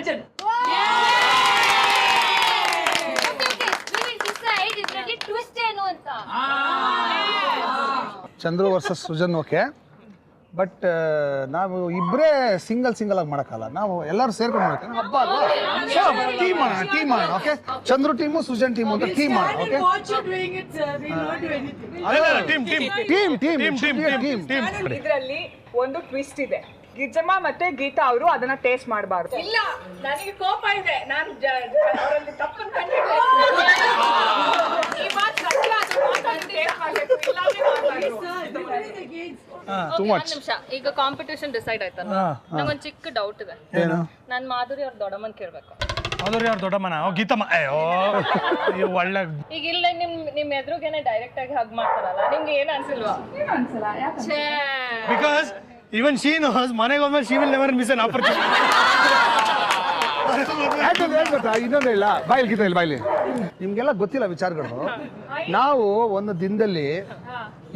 Kanchan. Chandru versus Sujan okay but ನಾವು ಇಬ್ಬರೇ single ಆಗಿ ಮಾಡೋಕ್ಕಲ್ಲ ನಾವು ಎಲ್ಲರೂ ಸೇರ್ಕೊಂಡು ಮಾಡ್ತೀವಿ ಹಬ್ಬ ಅಲ್ವಾ ಟೀಮ್ ಮಾಡೋಣ okay Chandru team Sujan team ಅಂತ ಟೀಮ್ ಮಾಡೋಣ ಓಕೆ ಟೀಮ್ ಇದರಲ್ಲಿ ಒಂದು ಟ್ವಿಸ್ಟ್ ಇದೆ ಗಿಜ್ಜಮ್ಮ ಮತ್ತೆ ಗೀತಾ ಅವರು ಅದನ್ನ ಟೇಸ್ಟ್ ಮಾಡಬಾರ್ದು ಇಲ್ಲ ನನಗೆ ಕೋಪ ಇದೆ ನಾನು ಅವರಲ್ಲಿ ತಪ್ಪನ್ನು ನಿಮಿಷ ಈಗ ಕಾಂಪಿಟೇಷನ್ ಡಿಸೈಡ್ ಆಯ್ತಲ್ಲ ನಂಗೊಂದು ಚಿಕ್ಕ ಡೌಟ್ ಇದೆ ನಾನು ಮಾಧುರಿ ಅವ್ರ ದೊಡ್ಡಮ್ಮನ್ ಕೇಳ್ಬೇಕು ಮಾಧುರಿ ಅವ್ರ ದೊಡ್ಡಮ್ಮನ ಗೀತಮ್ಮ ಅಯ್ಯೋ ಒಳ್ಳೆ ಈಗ ಇಲ್ಲ ನಿಮ್ ಎದುರುಗೇನೆ ಡೈರೆಕ್ಟ್ ಆಗಿ ಹಗ್ ಮಾಡ್ತಾರಲ್ಲ ನಿಮ್ಗೆ ಏನ್ ಅನ್ಸಿಲ್ವಾ ಬಿಕಾಸ್ ಈವನ್ ಶಿ ನೋಸ್ ಮನೆಗೆ ಹೋದ್ಮೇಲೆ she will never miss an opportunity ಗೊತ್ತಾ ಇನ್ನೊಂದು ಇಲ್ಲ ಬಾಯಿಲಿ ನಿಮ್ಗೆಲ್ಲ ಗೊತ್ತಿಲ್ಲ ವಿಚಾರಗಳು ನಾವು ಒಂದು ದಿನದಲ್ಲಿ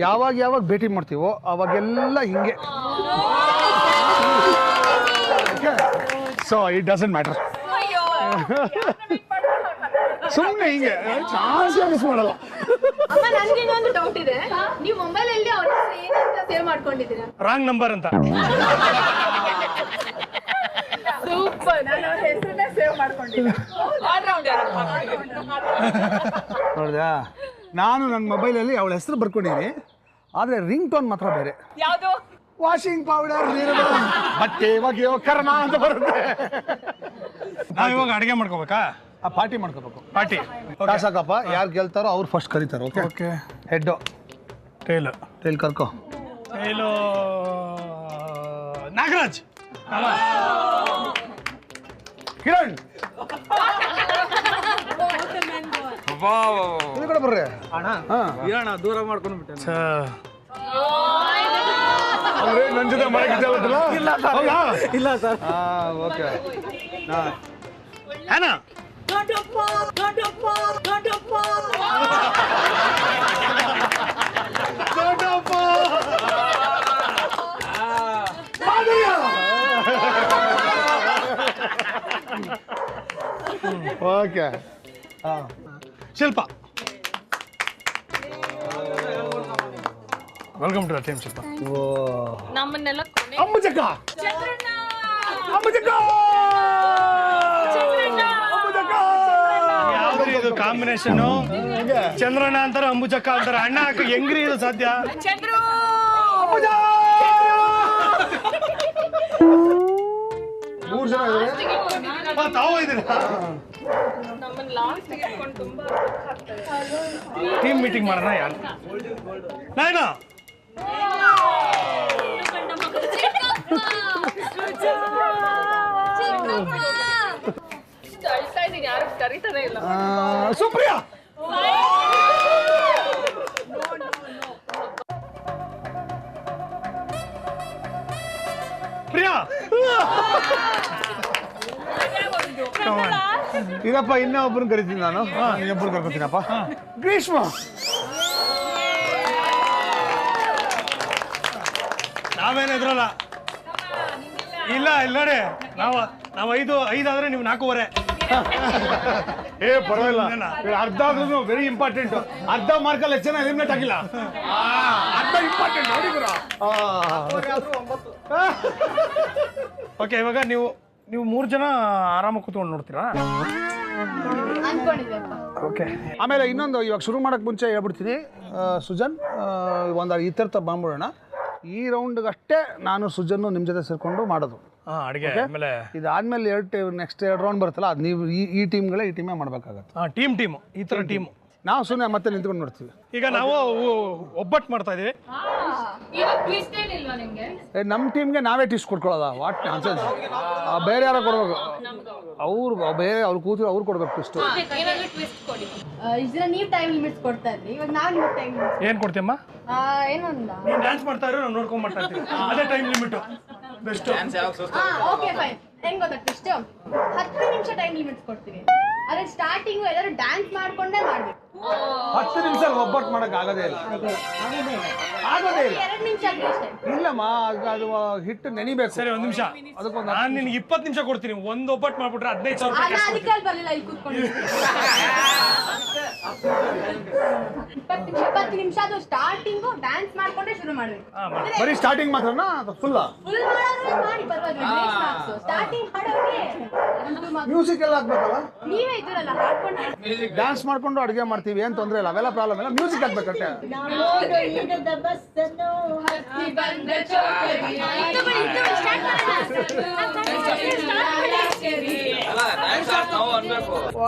ಯಾವಾಗ ಭೇಟಿ ಮಾಡ್ತೀವೋ ಅವಾಗೆಲ್ಲ ಹಿಂಗೆ ಸೊ ಇಟ್ ಡಸಂಟ್ ಮ್ಯಾಟರ್ ಸುಮ್ಮನೆ ಹಿಂಗೆ ಮಿಸ್ ಮಾಡಲ್ಲ ಅಮ್ಮ ನನಗೆ ಇನ್ನೊಂದು ಡೌಟ್ ಇದೆ ನೀವು ಮೊಬೈಲ್ ಅಲ್ಲಿ ಅವ್ರ ಏನಂತ ಸೇವ್ ಮಾಡ್ಕೊಂಡಿದ್ದೀರಾ ರಾಂಗ್ ನಂಬರ್ ಅಂತ ಸೂಪರ್ ನಾನು ಅವ್ರ ಹೆಸರನ್ನೇ ಸೇವ್ ಮಾಡ್ಕೊಂಡಿದ್ದೆ ನೋಡಿದಾ ನಾನು ನನ್ನ ಮೊಬೈಲಲ್ಲಿ ಅವಳ ಹೆಸರು ಬರ್ಕೊಂಡಿದ್ದೀನಿ ಆದರೆ ರಿಂಗ್ ಟೋನ್ ಮಾತ್ರ ಬೇರೆ ಯಾವುದು ವಾಷಿಂಗ್ ಪೌಡರ್ ಬಟ್ಟೆ ಒಗೆಯೋ ಕರ್ಮ ಅಂತ ಬರುತ್ತೆ ನಾವು ಇವಾಗ ಅಡುಗೆ ಮಾಡ್ಕೋಬೇಕಾ ಆ ಪಾರ್ಟಿ ಮಾಡ್ಕೋಬೇಕು ಪಾರ್ಟಿ ಸಾಕಪ್ಪ ಯಾರು ಗೆಲ್ತಾರೋ ಅವ್ರು ಫಸ್ಟ್ ಕರೀತಾರೆ ಓಕೆ ಓಕೆ ಹೆಡ್ಡು ಟೇಲ್ ಕರ್ಕೋ ಟೈಲು ನಾಗರಾಜ್ ಕಿರಣ್ ಈ ಕಡೆ ಬರ್ರಿ ಅಣ್ಣ ದೂರ ಮಾಡ್ಕೊಂಡು ಬಿಟ್ಟೆ ನನ್ನ ಜೊತೆ ಮಾಡಕ್ಕೆ ಇಲ್ಲ ಸರ್ ಓಕೆ ಹ್ಯಾನಾ okay Shilpa welcome to team Shilpa ನಮ್ಮನ್ನೆಲ್ಲ ಅಂಬುಜಕ್ಕ ಯಾವ್ದ್ರಿ ಇದು ಕಾಂಬಿನೇಷನ್ ಚಂದ್ರಣ್ಣ ಅಂತಾರ ಅಂಬುಜಕ್ಕ ಅಂತಾರ ಅಣ್ಣ ಹೆಂಗ್ರಿ ಇದು ಸಾಧ್ಯ ಚಂದ್ರು ಮೂರು ಜನ ಇದ್ದಾರೆ ತಾವು ಇದ್ದೀರಾ ನಮ್ಮನ್ನ ಲಾಸ್ಟ್ ಇಟ್ಕೊಂಡು ತುಂಬಾ ಟೀಮ್ ಮೀಟಿಂಗ್ ಮಾಡೋಣ ಯಾರು ನಾಯ್ನಾ ಅಳ್ತಾ ಇದೀನಿ ಯಾರು ಕರೀತಾನೆ ಇಲ್ಲ ಸುಪ್ರಿಯಾ ಪ್ರಿಯಾ ಇದಪ್ಪ ಇನ್ನೊಬ್ಬರನ್ನ ಕರಿತೀನಿ ನಾನು ಇನ್ನೊಬ್ಬರು ಕರ್ಕೊತೀನಪ್ಪ ಗ್ರೀಷ್ಮ ನಾವೇನು ಇದ್ರಲ್ಲ ಇಲ್ಲ ನೋಡಿ ನಾವು ಐದು ಆದ್ರೆ ನೀವು 4.5 ಏ ಪರವಾಗಿಲ್ಲ ಅರ್ಧ ಆದ್ರೂ ವೆರಿ ಇಂಪಾರ್ಟೆಂಟ್ ಅರ್ಧ ಮಾರ್ಕಲ್ಲಿ ಹೆಚ್ಚು ಜನ ಎಲಿಮಿನೇಟ್ ಆಗಿಲ್ಲ ಅರ್ಧ ಇಂಪಾರ್ಟೆಂಟ್ ನೋಡಿ ಓಕೆ ಇವಾಗ ನೀವು 3 ಜನ ಆರಾಮಾಗಿ ಕೂತ್ಕೊಂಡು ನೋಡ್ತೀರಾ ಓಕೆ ಆಮೇಲೆ ಇನ್ನೊಂದು ಇವಾಗ ಶುರು ಮಾಡಕ್ಕೆ ಮುಂಚೆ ಹೇಳ್ಬಿಡ್ತೀನಿ ಸುಜನ್ ಒಂದು ಇತ್ಯರ್ಥ ಬಾಂಬಿಡೋಣ ಈ ರೌಂಡ್ಗಷ್ಟೇ ನಾನು ಸುಜನ್ನು ನಿಮ್ಮ ಜೊತೆ ಸೇರ್ಕೊಂಡು ಮಾಡೋದು ಅಡುಗೆ ಆಮೇಲೆ ಇದಾದ್ಮೇಲೆ ನೆಕ್ಸ್ಟ್ 2 ರೌಂಡ್ ಬರುತ್ತಲ್ಲ ಅದು ನೀವು ಈ ಟೀಮೇ ಮಾಡಬೇಕಾಗತ್ತೆ ಟೀಮ್ ಈ ಥರ ಟೀಮು ನಾವು ಸುಮ್ಮನೆ ಮತ್ತೆ ನಿಂತ್ಕೊಂಡು ನೋಡ್ತೀವಿ ಈಗ ನಾವು ಒಬ್ಬಟ್ಟು ಮಾಡ್ತಾ ಇದೀವಿ ಟ್ವಿಸ್ಟ್ ಏನಿಲ್ವಾ ನಿಮ್ಗೆ ನಮ್ಮ ಟೀಮ್ಗೆ ನಾವೇ ಟಿಸ್ಟ್ ಕೊಡ್ಕೊಳ್ಳೋದ ವಾಟ್ ಆನ್ಸರ್ ಬೇರೆ ಯಾರೋ ಕೊಡ್ಬೇಕು ಅವ್ರು ಕೂತು ಅವ್ರು ಕೊಡ್ಬೇಕು ಟಿಸ್ಟ್ ಏನಾದ್ರು ಟ್ವಿಸ್ಟ್ ಕೊಡಿ ಇದನ್ನ ನೀವು ಟೈಮ್ ಲಿಮಿಟ್ಸ್ ಕೊಡ್ತಾ ಇದ್ರಿ ಇವಾಗ ನಾವು ನಿಮಗೆ ಟೈಮ್ ಏನು ಕೊಡ್ತೀಯಮ್ಮ ಏನಂದ ನೀನು ಡ್ಯಾನ್ಸ್ ಮಾಡ್ತಾ ಇರೋ ನಾವು ನೋಡ್ಕೊಂಡು ಮಾಡ್ತಾ ಇರ್ತೀವಿ ಅದೇ time limit best okay fine ಹೆಂಗ್ ಗೊತ್ತಾ ಟ್ವಿಸ್ಟ್ 10 ನಿಮಿಷ ಟೈಮ್ ಲಿಮಿಟ್ಸ್ ಕೊಡ್ತೀವಿ ಅದೇ ಸ್ಟಾರ್ಟಿಂಗ್ ಎಲ್ಲರೂ ಡ್ಯಾನ್ಸ್ ಮಾಡ್ಕೊಂಡೇ ಮಾಡ್ಬೇಕು 10 ನಿಮಿಷ ಒಬ್ಬಟ್ಟು ಮಾಡಕ್ ಆಗೋದೇ ಇಲ್ಲ ಆಗೋದೇ ಇಲ್ಲ 2 ನಿಮಿಷ ಆಗ್ಲಿ ಅಷ್ಟೇ. ಇಲ್ಲಮ್ಮ ಅದು ಹಿಟ್ಟು ನೆನಿಬೇಕು. ಸರಿ, 1 ನಿಮಿಷ. ನಾನು ನಿನ್ಗೆ 20 ನಿಮಿಷ ಕೊಡ್ತೀನಿ. ಒಂದು ಒಬ್ಬಟ್ಟು ಮಾಡ್ಬಿಟ್ರೆ 15,000 ರೂಪಾಯಿ. ನಾನು ಅದಕ್ಕೆ ಅಲ್ಲಿ ಬರ್ಲಿಲ್ಲ, ಇಲ್ಲಿ ಕೂತ್ಕೊಂಡಿದ್ದೀನಿ. 20 ನಿಮಿಷ ಅದು ಸ್ಟಾರ್ಟಿಂಗು ಡ್ಯಾನ್ಸ್ ಮಾಡ್ಕೊಂಡ್ರೆ ಶುರು ಮಾಡ್ಬೇಕು. ಬರೀ ಸ್ಟಾರ್ಟಿಂಗ್ ಮಾತ್ರನಾ ಫುಲ್ ಫುಲ್ ಮಾಡೋದ್ರೆ ಮಾಡಿ ಪರವಾಗಿಲ್ಲ. ಸ್ಟಾರ್ಟಿಂಗ್ ಮಾಡೋರಿಗೆ ಮ್ಯೂಸಿಕ್ ಎಲ್ಲ ಹಾಕ್ಬೇಕಲ್ಲ. ನೀವೇ ಇದ್ದೀರಲ್ಲ ಹಾಡ್ಕೊಂಡು ಡ್ಯಾನ್ಸ್ ಮಾಡ್ಕೊಂಡು ಅಡುಗೆ ಮಾಡ್ತೀವಿ ಏನ್ ತೊಂದ್ರೆ ಇಲ್ಲ, ಅವೆಲ್ಲ ಪ್ರಾಬ್ಲಮ್ ಇಲ್ಲ. ಮ್ಯೂಸಿಕ್ ಹಾಕ್ಬೇಕಂತೆ.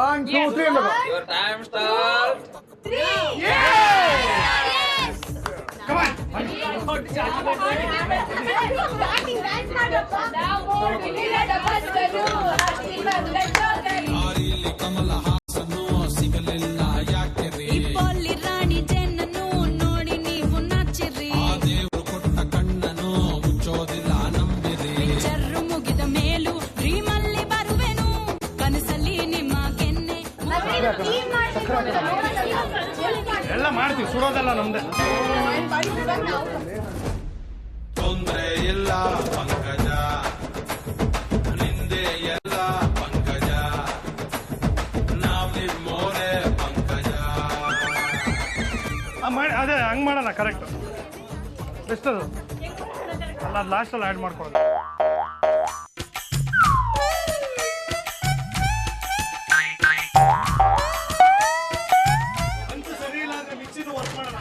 ಒನ್ ಟೂ ತ್ರೀ ರಾಣಿ ಜನ್ನನು ನೋಡಿ ನೀವು ನಾಚಿರಿ, ಕಣ್ಣನು ಮುಚ್ಚೋದಿಲ್ಲ ನಂಬಿರಿ, ಚರ್ರು ಮುಗಿದ ಮೇಲೂ ಡ್ರೀಮಲ್ಲಿ ಬರುವೆನು, ಕನಸಲ್ಲಿ ನಿಮ್ಮ ಕೆನ್ನೆ. ಎಲ್ಲ ಮಾಡ್ತೀವಿ, ಸುಡೋದಲ್ಲ ನಮ್ದೆ. ತೊಂದ್ರೆ ಇಲ್ಲ ಪಂಕಜ, ನಿಂದೆ ಎಲ್ಲ ಪಂಕಜ, ನಾವ್ ನಿಮ್ಮೋರೆ ಪಂಕಜ. ಅದೇ ಹಂಗ್ ಮಾಡಲ್ಲ, ಕರೆಕ್ಟ್. ಎಷ್ಟದು ಅಲ್ಲ, ಲಾಸ್ಟಲ್ಲಿ ಆ್ಯಡ್ ಮಾಡ್ಕೊಳ್ಳೋದು. ಸರಿ ಇಲ್ಲ ಅಂದ್ರೆ ಮಿಕ್ಸಿನೂ ವರ್ಕ್ ಮಾಡಲ್ಲ.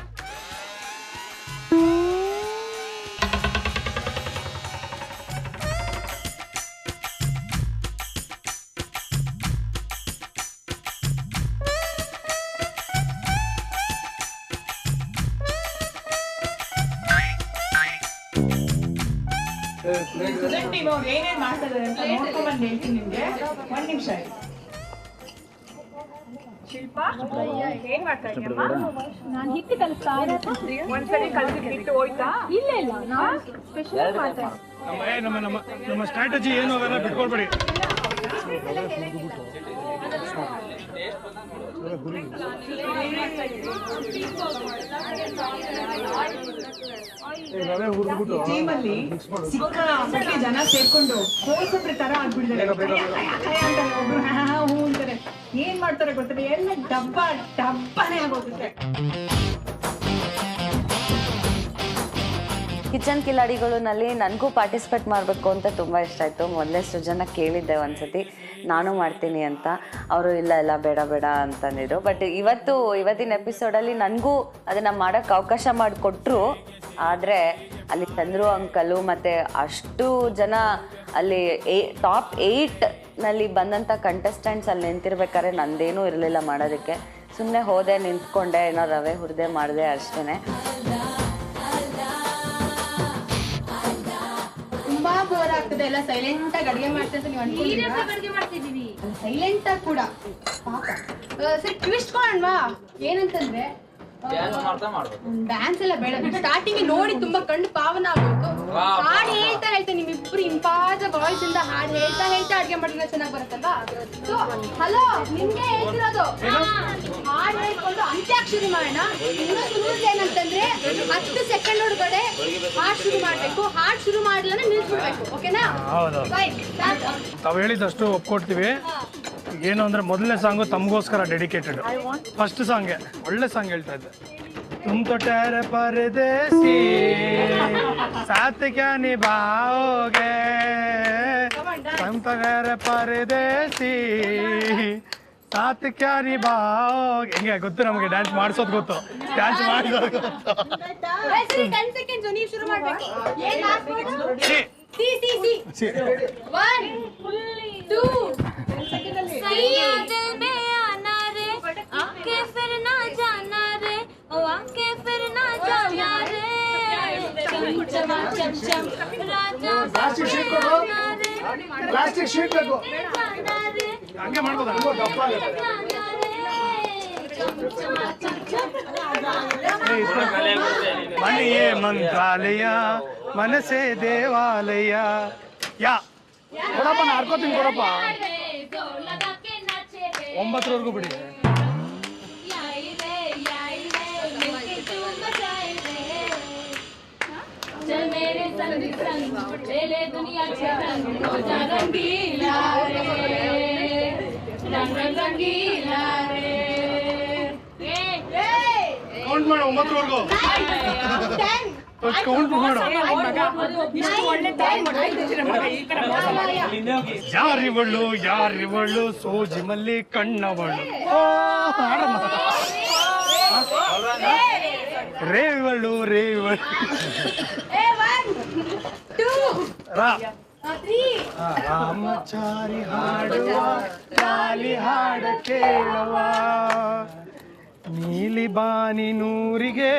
ಸುಜನ್ ಟೀಮ್ ಅವ್ರು ಏನೇನ್ ಮಾಡ್ತಾರೆ ಅಂತ ನೋಡ್ಕೊಂಡ್ ಬಂದು ಹೇಳ್ತೀನಿ ನಿಮ್ಗೆ. 1 ನಿಮಿಷ. ಶಿಲ್ಪ ಏನ್ ಮಾಡ್ತಾ ಇದೀಯಮ್ಮ? ನಾನು ಹಿಟ್ಟು ಕಲಿಸ್ತಾ ಒಂದ್ಸರಿ ಕಲ್ಸಿದ ಹಿಟ್ಟು ಹೋಯ್ತಾ? ಇಲ್ಲ ನಾನು ಸ್ಪೆಷಲ್ ಮಾಡ್ತಾ ನಮ್ಮ ಸ್ಟ್ರಾಟಜಿ ಏನು ಅವೆಲ್ಲ ಬಿಟ್ಕೊಳ್ಬೇಡಿ. ಟೀಮಲ್ಲಿ ಸಿಕ್ಕಾಪಟ್ಟೆ ಜನ ಸೇರ್ಕೊಂಡು ಕೋಸಪ್ರ ತರ ಆಗ್ಬಿಟ್ಟಿದ್ದಾರೆ. ಒಬ್ರು ಹೂ ಅಂತಾರೆ, ಏನ್ ಮಾಡ್ತಾರೆ ಗೊತ್ತಿಲ್ಲ, ಎಲ್ಲ ಡಬ್ಬನೇ ಆಗೋಗುತ್ತೆ. ಕಿಚನ್ ಕಿಲಾಡಿಗಳಲ್ಲಿ ನನಗೂ ಪಾರ್ಟಿಸಿಪೇಟ್ ಮಾಡಬೇಕು ಅಂತ ತುಂಬ ಇಷ್ಟ ಆಯಿತು. ಮೊದಲೇ ಸೃಜನ ಕೇಳಿದ್ದೆ ಒಂದ್ಸತಿ ನಾನು ಮಾಡ್ತೀನಿ ಅಂತ. ಅವರು ಇಲ್ಲ ಬೇಡ ಅಂತಂದಿದ್ರು. ಬಟ್ ಇವತ್ತಿನ ಎಪಿಸೋಡಲ್ಲಿ ನನಗೂ ಅದನ್ನು ಮಾಡೋಕ್ಕೆ ಅವಕಾಶ ಮಾಡಿಕೊಟ್ರು. ಆದರೆ ಅಲ್ಲಿ ಚಂದ್ರು ಅಂಕಲು ಮತ್ತು ಅಷ್ಟು ಜನ ಅಲ್ಲಿ ಟಾಪ್ 8ನಲ್ಲಿ ಬಂದಂಥ ಕಂಟೆಸ್ಟೆಂಟ್ಸ್ ಅಲ್ಲಿ ನಿಂತಿರ್ಬೇಕಾದ್ರೆ ನಂದೇನೂ ಇರಲಿಲ್ಲ ಮಾಡೋದಕ್ಕೆ. ಸುಮ್ಮನೆ ಹೋದೆ, ನಿಂತ್ಕೊಂಡೆ, ಏನೋ ರವೆ ಹುರಿದೆ ಮಾಡಿದೆ ಅಷ್ಟೇ. ತುಂಬಾ ಬೋರ್ ಆಗ್ತದೆ, ಎಲ್ಲ ಸೈಲೆಂಟ್ ಆಗಿ ಅಡಿಗೆ ಮಾಡ್ತಿದ್ರೆ ನೀವು ಅಡಿಗೆ ಮಾಡ್ತಿದೀವಿ ಸೈಲೆಂಟ್ ಆಗಿ ಕೂಡ ಪಾಪ. ಸರಿ ಟ್ವಿಸ್ಟ್ ಕೊಡೋಣವಾ? ಏನಂತಂದ್ರೆ ಡ್ಯಾನ್ಸ್ ಎಲ್ಲ ಬೇಡ, ಸ್ಟಾರ್ಟಿಂಗ್ ನೋಡಿ ತುಂಬಾ ಕಣ್ಣು ಪಾವನ ಆಗೋಯ್ತು. ಹಾಡು ಹೇಳ್ತಾ ನಿಮ್ಮಿಬ್ರು ಇಂಪಾದ ವಾಯ್ಸ್ ಇಂದ ಹಾಡು ಹೇಳ್ತಾ ಅಡಿಗೆ ಮಾಡಿದ್ರೆ ಚೆನ್ನಾಗಿ ಬರುತ್ತಲ್ವಾ? ಸೊ ಹಲೋ, ನಿಮ್ಗೆ ಹೇಳ್ತಿರೋದು ಹಾಡು ಹೇಳ್ಕೊಂಡು ಅಂತ್ಯಾಕ್ಷರಿ ಮಾಡೋಣ. ಇನ್ನೊಂದು ರೂಲ್ಸ್ ಏನಂತಂದ್ರೆ 10 ಸೆಕೆಂಡ್ ಒಳಗಡೆ ಹಾಡು ಶುರು ಮಾಡ್ಬೇಕು. ಹಾಡು ಶುರು ಮಾಡಲ್ಲ ನಿಲ್ಸ್ಬಿಡ್ಬೇಕು. ಓಕೆನಾ? ತಾವು ಹೇಳಿದಷ್ಟು ಒಪ್ಕೊಡ್ತೀವಿ. ಏನು ಅಂದ್ರೆ ಮೊದಲನೇ ಸಾಂಗು ತಮಗೋಸ್ಕರ ಡೆಡಿಕೇಟೆಡ್. ಫಸ್ಟ್ ಸಾಂಗ್ಗೆ ಒಳ್ಳೆ ಸಾಂಗ್ ಹೇಳ್ತಾ ಇದ್ದೆ. तुम तो ठहरे परदेसी साथ क्या निभाओगे, तुम तो ठहरे परदेसी साथ क्या निभाओगे. ಹಿಂಗೆ ಗೊತ್ತು ನಮಗೆ, ಡ್ಯಾನ್ಸ್ ಮಾಡಿಸೋದು ಗೊತ್ತು, ಡ್ಯಾನ್ಸ್ ಮಾಡಿಸೋದು ಗೊತ್ತು. 10 ಸೆಕೆಂಡ್ಸ್ ನೀವು ಶುರು ಮಾಡ್ಬೇಕು. ಏನ್ ಮಾಡ್ಬೋದು? ಸಿ 1 2 सैया दिल में आना रे, आके फिर ना जाना रे, ओ आके फिर ना जाना रे, चम चम राजा ಪ್ಲಾಸ್ಟಿಕ್ ಶೀಟ್ ಕೊಡು, ಪ್ಲಾಸ್ಟಿಕ್ ಶೀಟ್ ಬೇಕು. ಹಂಗೆ ಮಾಡ್ಬೋದಾ? ಮನೆಯೇ ಮಂತ್ರಾಲಯ ಮನಸೇ ದೇವಾಲಯ. ಯಾ ಕೊಡಪ್ಪ, ನಾ ಹರ್ಕೋತೀನಿ ಕೊಡಪ್ಪ. 9ವರೆಗೂ ಬಿಡಿ. ले दुनिया से रंग रोजा रंगीला रे रंग रंगीला रे ಕೌಂಟ್ ಮಾಡು 9ವರೆಗೂ ಕೌಂಟ್ ಮಾಡು ಯಾರಿವಳು ಸೋಜಿ ಮಲ್ಲಿ ಕಣ್ಣವಳು ರೇವಳು ರಾಮಚಾರಿ ಹಾಡುವ ಲಾಲಿ ಹಾಡ ಕೇಳುವ ನೀಲಿ ಬಾನಿ ನೂರಿಗೆ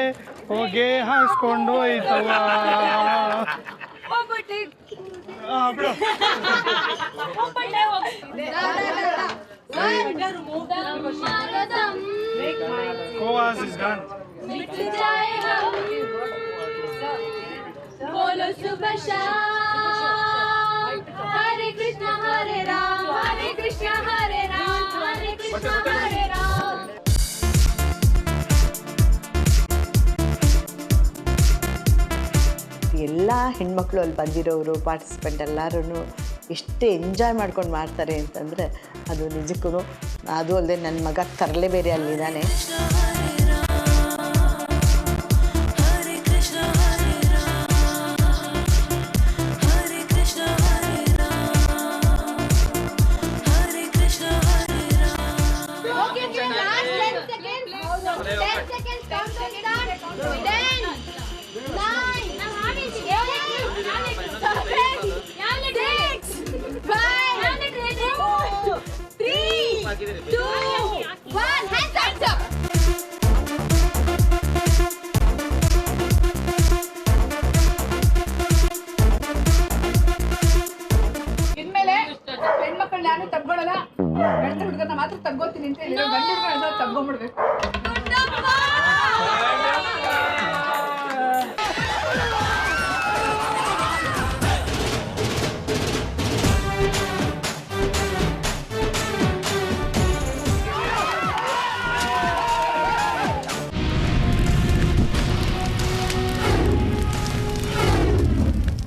ಹೊಗೆ ಹಾಸ್ಕೊಂಡೋಯ್ತವ Koas is done. बोलो सुबह शाम हरे कृष्ण हरे राम हरे कृष्ण हरे राम हरे कृष्ण हरे राम ಎಲ್ಲ ಹೆಣ್ಮಕ್ಳು ಅಲ್ಲಿ ಬಂದಿರೋರು ಪಾರ್ಟಿಸಿಪೆಂಟ್ ಎಲ್ಲರೂ ಎಷ್ಟು ಎಂಜಾಯ್ ಮಾಡ್ಕೊಂಡು ಮಾಡ್ತಾರೆ ಅಂತಂದರೆ ಅದು ನಿಜಕ್ಕೂ ಅದು ಅಲ್ಲದೆ ನನ್ನ ಮಗ ತರಲೆ ಬೇರೆ ಅಲ್ಲಿದ್ದಾನೆ. ಇನ್ಮೇಲೆ ಹೆಣ್ಮಕ್ಳು ನಾನು ತಗ್ಗೊಳಲ್ಲ, ಗಂಡ ಹುಡುಗರನ್ನ ಮಾತ್ರ ತಗ್ಗೋತೀನಿ ಅಂತ ಹೇಳಿ ಗಂಡ ಹುಡುಗರನ್ನ ತಗ್ಗೊಂಡ್ಬಿಡ್ಬೇಕು.